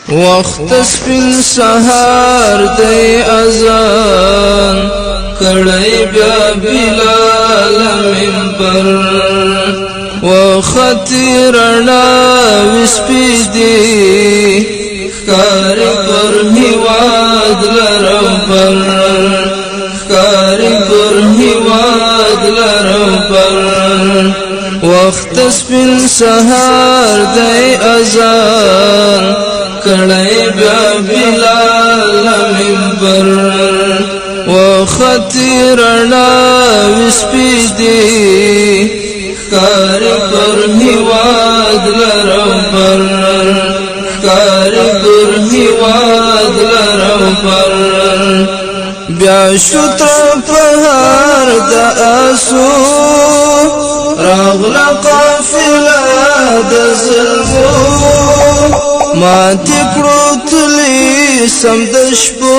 وقت سپین سهار دی اذان کړی بیا بلال منبر وختی رڼا وسپیدي ښکار پر هیواد لربر ښکار پر هیواد لربر وقت سپین سهار دی اذان کړی بیا بلال منبر وختی رڼا وسپیدي ښکار پر هیواد لربر ښکار پر هیواد لربر بیا شو ترپهار د آسو راغله قافله د ظلمو ماتی کړو تلی سم د شپو